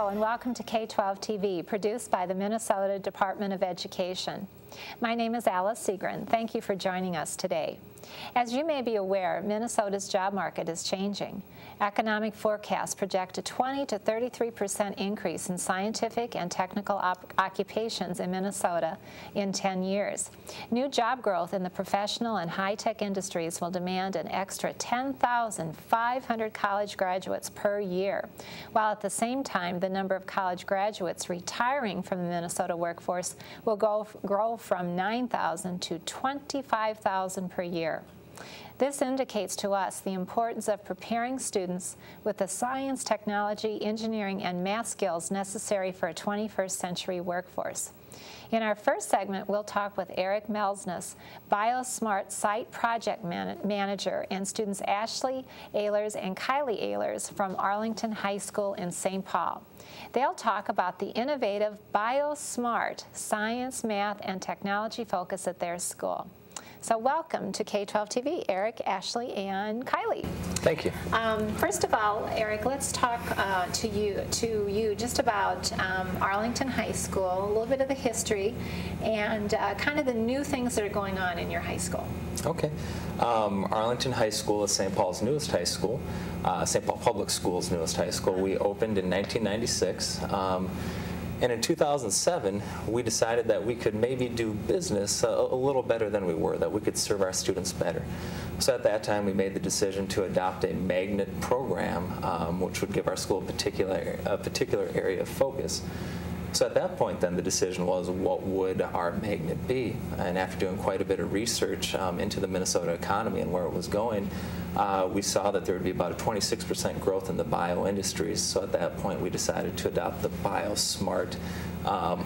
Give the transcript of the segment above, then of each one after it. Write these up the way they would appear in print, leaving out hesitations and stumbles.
Hello and welcome to K-12 TV, produced by the Minnesota Department of Education. My name is Alice Seagren. Thank you for joining us today. As you may be aware, Minnesota's job market is changing. Economic forecasts project a 20 to 33% increase in scientific and technical occupations in Minnesota in 10 years. New job growth in the professional and high-tech industries will demand an extra 10,500 college graduates per year, while at the same time the number of college graduates retiring from the Minnesota workforce will grow from 9,000 to 25,000 per year. This indicates to us the importance of preparing students with the science, technology, engineering, and math skills necessary for a 21st century workforce. In our first segment, we'll talk with Eric Melsness, BioSmart Site Project Manager, and students Ashley Ehlers and Kylie Ehlers from Arlington High School in St. Paul. They'll talk about the innovative BioSmart science, math, and technology focus at their school. So welcome to K-12 TV, Eric, Ashley, and Kylie. Thank you. First of all, Eric, let's talk to you just about Arlington High School, a little bit of the history, and kind of the new things that are going on in your high school. Okay. Arlington High School is St. Paul's newest high school, St. Paul Public Schools' newest high school. We opened in 1996. And in 2007, we decided that we could maybe do business a little better than we were, that we could serve our students better. So at that time, we made the decision to adopt a magnet program, which would give our school a particular area of focus. So at that point, then, the decision was, what would our magnet be? And after doing quite a bit of research into the Minnesota economy and where it was going, we saw that there would be about a 26% growth in the bio industries. So at that point, we decided to adopt the BioSmart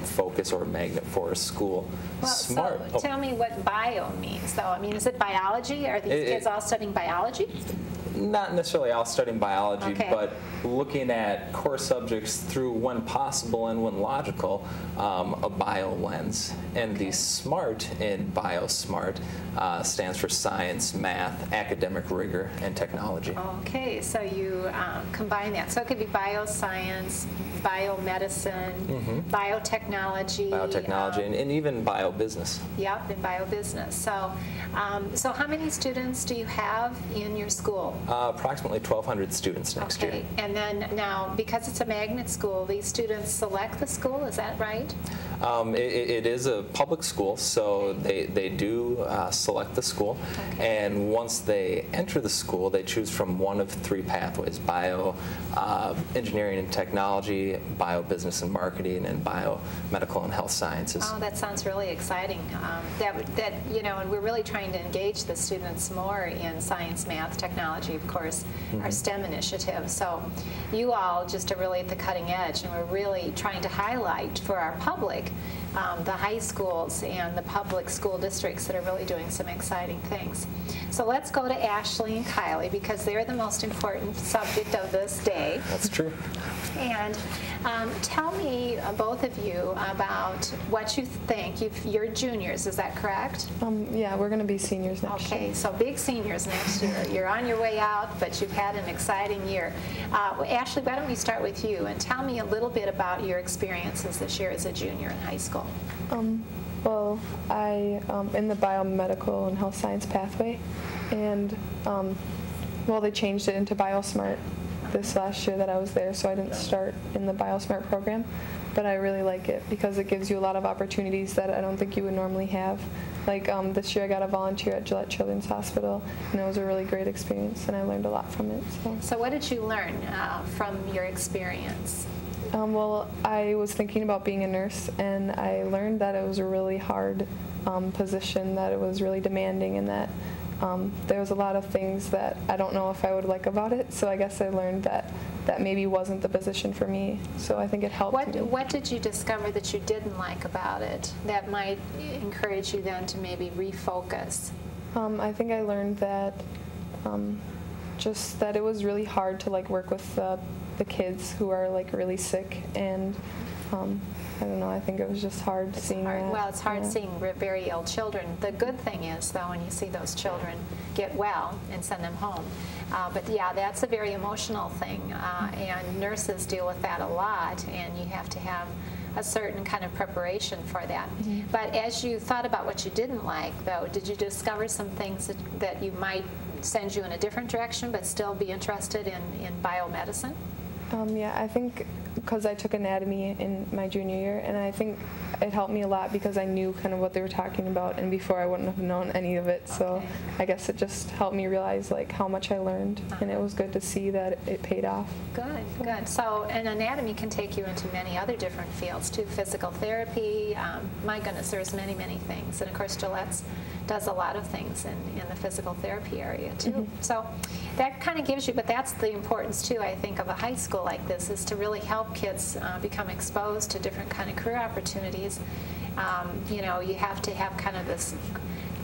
focus or magnet for our school. Well, Smart. So tell me what bio means, though. I mean, is it biology? Are these kids all studying biology? Not necessarily all studying biology, okay, but looking at core subjects through, when possible and when logical, a bio lens. And the SMART in BioSmart stands for science, math, academic rigor, and technology. Okay, so you combine that. So it could be bioscience, biomedicine, biotechnology. Biotechnology, and even biobusiness. Yep, and biobusiness. So, so how many students do you have in your school? Approximately 1,200 students next year. And then now, because it's a magnet school, these students select the school, is that right? It is a public school, so they do select the school. Okay. And once they enter the school, they choose from one of three pathways: bio, engineering and technology, bio business and marketing, and biomedical and health sciences. Oh, that sounds really exciting. You know, and we're really trying to engage the students more in science, math, technology, of course, our STEM initiative. So you all just are really at the cutting edge, and we're really trying to highlight for our public the high schools and the public school districts that are really doing some exciting things. So let's go to Ashley and Kylie, because they're the most important subject of this day. That's true. And tell me, both of you, about what you think. You're juniors, is that correct? Yeah, we're going to be seniors next year. Okay, so big seniors next year. You're on your way out, but you've had an exciting year. Ashley, why don't we start with you, and tell me a little bit about your experiences this year as a junior in high school. Well, I in the biomedical and health science pathway, and well, they changed it into BioSmart this last year that I was there, so I didn't start in the BioSmart program, but I really like it because it gives you a lot of opportunities that I don't think you would normally have. Like this year I got a volunteer at Gillette Children's Hospital, and it was a really great experience, and I learned a lot from it. So what did you learn from your experience? Well, I was thinking about being a nurse, and I learned that it was a really hard position, that it was really demanding, and that there was a lot of things that I don't know if I would like about it. So I guess I learned that maybe wasn't the position for me. So I think it helped me. What did you discover that you didn't like about it that might encourage you then to maybe refocus? I think I learned that just that it was really hard to work with the kids who are really sick, and I don't know, I think it was just hard seeing that. Well, it's hard seeing very ill children. The good thing is, though, when you see those children get well and send them home. But yeah, that's a very emotional thing, and nurses deal with that a lot, and you have to have a certain kind of preparation for that. But as you thought about what you didn't like, though, did you discover some things that you might send you in a different direction but still be interested in biomedicine? Yeah, I think because I took anatomy in my junior year, and I think it helped me a lot because I knew kind of what they were talking about, and before I wouldn't have known any of it. So I guess it just helped me realize like how much I learned, and it was good to see that it paid off. Good, good. So, and anatomy can take you into many other different fields too. Physical therapy. My goodness, there's many, many things, and of course, Gillette's does a lot of things in the physical therapy area too. So that kind of gives you, but that's the importance too, I think, of a high school like this, is to really help kids become exposed to different kind of career opportunities. You know, you have to have kind of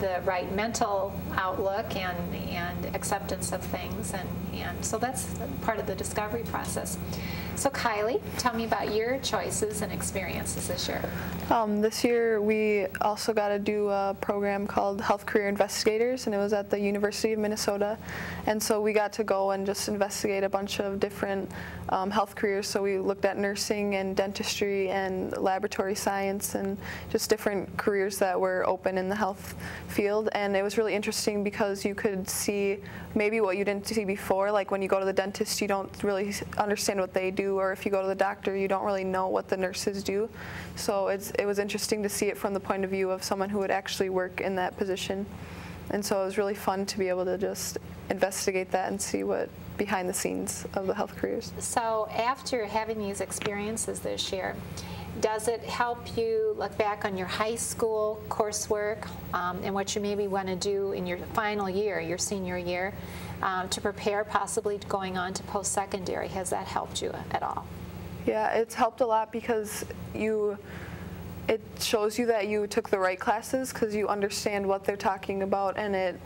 the right mental outlook and acceptance of things, and so that's part of the discovery process. So Kylie, tell me about your choices and experiences this year. This year we also got to do a program called Health Career Investigators, and it was at the University of Minnesota, and so we got to go and just investigate a bunch of different health careers. So we looked at nursing and dentistry and laboratory science and just different careers that were open in the health field, and it was really interesting because you could see maybe what you didn't see before. Like when you go to the dentist, you don't really understand what they do, or if you go to the doctor, you don't really know what the nurses do. So it was interesting to see it from the point of view of someone who would actually work in that position. And so it was really fun to be able to just investigate that and see what behind the scenes of the health careers. So after having these experiences this year, does it help you look back on your high school coursework and what you maybe want to do in your final year, your senior year, to prepare possibly going on to post-secondary? Has that helped you at all? Yeah, it's helped a lot because it shows you that you took the right classes because you understand what they're talking about, and it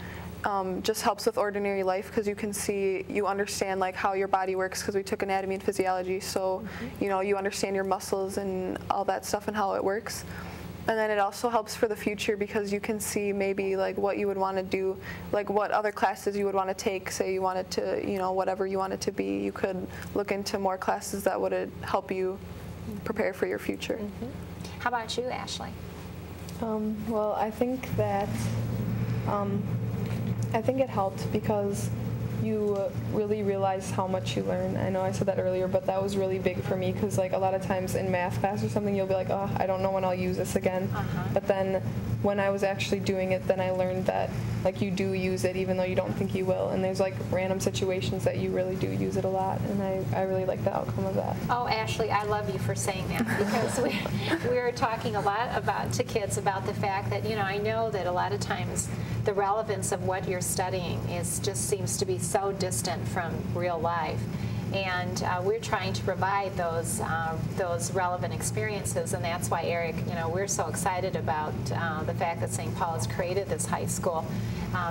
just helps with ordinary life because you understand like how your body works, because we took anatomy and physiology, so you know, you understand your muscles and all that stuff and how it works. And then it also helps for the future because you can see maybe like what you would want to do, like what other classes you would want to take. Say you wanted to, you know, whatever you wanted to be, you could look into more classes that would help you prepare for your future. How about you, Ashley? Well, I think that it helped because you really realize how much you learn. I know I said that earlier, but that was really big for me because like a lot of times in math class or something, you'll be like, oh, I don't know when I'll use this again. But then when I was actually doing it, then I learned that like you do use it even though you don't think you will. And there's like random situations that you really do use it a lot, and I really like the outcome of that. Oh, Ashley, I love you for saying that because we're talking a lot to kids about the fact that, you know, I know that a lot of times the relevance of what you're studying just seems to be so distant from real life. And we're trying to provide those relevant experiences, and that's why, Eric, you know, we're so excited about the fact that St. Paul has created this high school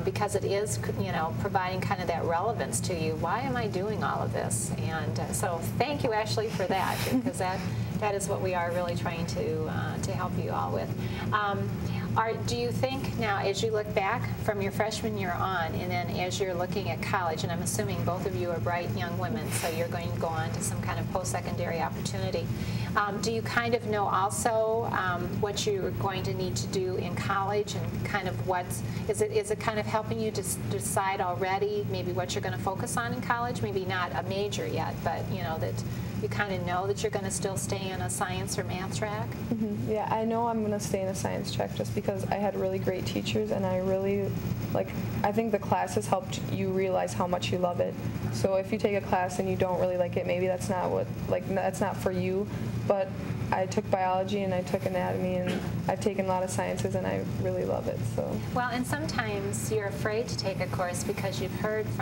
because it is, you know, providing kind of that relevance to you. Why am I doing all of this? And so thank you, Ashley, for that, because that is what we are really trying to help you all with. Do you think now, as you look back from your freshman year on, and then as you're looking at college, and I'm assuming both of you are bright young women, so you're going to go on to some kind of post-secondary opportunity, do you kind of know also what you're going to need to do in college, and kind of is it kind of helping you to decide already maybe what you're going to focus on in college? Maybe not a major yet, but you know that you kind of know that you're going to still stay in a science or math track? Yeah, I know I'm going to stay in a science track just because I had really great teachers, and I think the classes helped you realize how much you love it. So if you take a class and you don't really like it, maybe that's not for you. But I took biology and I took anatomy, and I've taken a lot of sciences, and I really love it. So. Well, and sometimes you're afraid to take a course because you've heard from